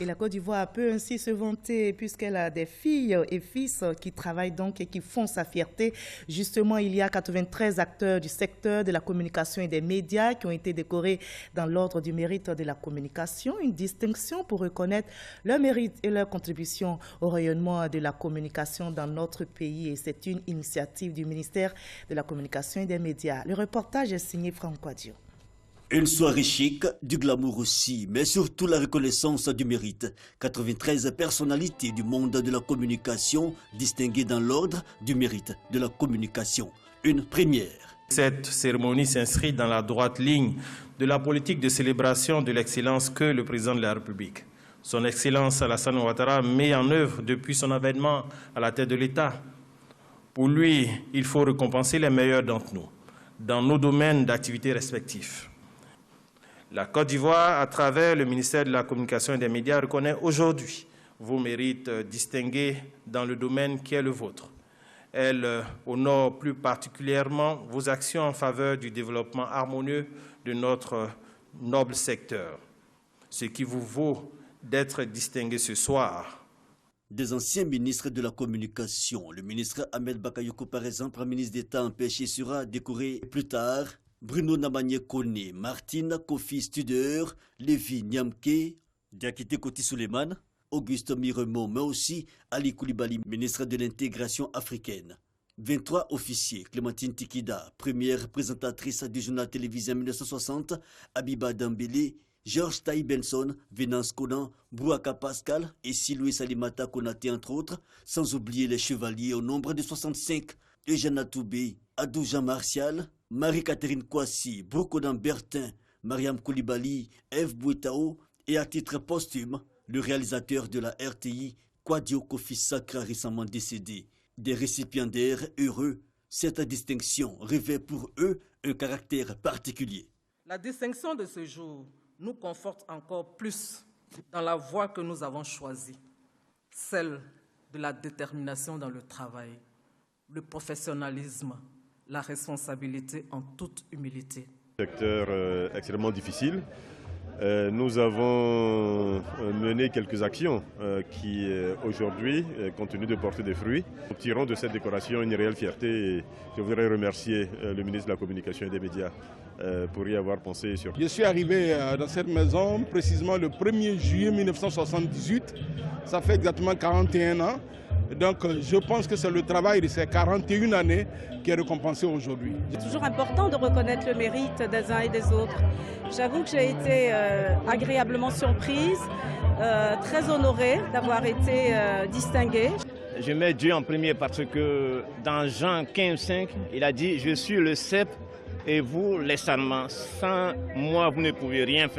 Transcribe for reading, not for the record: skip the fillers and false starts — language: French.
Et la Côte d'Ivoire peut ainsi se vanter puisqu'elle a des filles et fils qui travaillent donc et qui font sa fierté. Justement, il y a 93 acteurs du secteur de la communication et des médias qui ont été décorés dans l'ordre du mérite de la communication, une distinction pour reconnaître leur mérite et leur contribution au rayonnement de la communication dans notre pays. Et c'est une initiative du ministère de la Communication et des médias. Le reportage est signé Franck Quadio. Une soirée chic, du glamour aussi, mais surtout la reconnaissance du mérite. 93 personnalités du monde de la communication distinguées dans l'ordre du mérite de la communication. Une première. Cette cérémonie s'inscrit dans la droite ligne de la politique de célébration de l'excellence que le président de la République, son Excellence Alassane Ouattara, met en œuvre depuis son avènement à la tête de l'État. Pour lui, il faut récompenser les meilleurs d'entre nous, dans nos domaines d'activité respectifs. La Côte d'Ivoire, à travers le ministère de la Communication et des médias, reconnaît aujourd'hui vos mérites distingués dans le domaine qui est le vôtre. Elle honore plus particulièrement vos actions en faveur du développement harmonieux de notre noble secteur, ce qui vous vaut d'être distingué ce soir. Des anciens ministres de la communication, le ministre Ahmed Bakayoko, par exemple, ministre d'État empêché, sera décoré plus tard. Bruno Namanye Kone, Martine Kofi Studer, Lévi Niamke, Diakité Koti Suleiman, Auguste Miremont, mais aussi Ali Koulibaly, ministre de l'intégration africaine. 23 officiers, Clémentine Tikida, première présentatrice du journal télévisé en 1960, Abiba Dambélé, Georges Taï Benson, Venance Konan, Bouaka Pascal et Siloué Salimata Konaté, entre autres, sans oublier les chevaliers au nombre de 65, Eugène Toubé, Adou Jean Martial, Marie-Catherine Kouassi, Brokodan Bertin, Mariam Koulibaly, Eve Bouetao et à titre posthume, le réalisateur de la RTI, Kwadio Kofi Sakra, récemment décédé. Des récipiendaires heureux, cette distinction revêt pour eux un caractère particulier. La distinction de ce jour nous conforte encore plus dans la voie que nous avons choisie, celle de la détermination dans le travail, le professionnalisme, la responsabilité en toute humilité. Secteur extrêmement difficile. Nous avons mené quelques actions qui, aujourd'hui, continuent de porter des fruits. Nous tirons de cette décoration une réelle fierté et je voudrais remercier le ministre de la Communication et des médias pour y avoir pensé. Je suis arrivé dans cette maison précisément le 1er juillet 1978. Ça fait exactement 41 ans. Donc je pense que c'est le travail de ces 41 années qui est récompensé aujourd'hui. C'est toujours important de reconnaître le mérite des uns et des autres. J'avoue que j'ai été agréablement surprise, très honorée d'avoir été distinguée. Je mets Dieu en premier parce que dans Jean 15,5, il a dit « Je suis le cep et vous les sarments. Sans moi, vous ne pouvez rien faire. »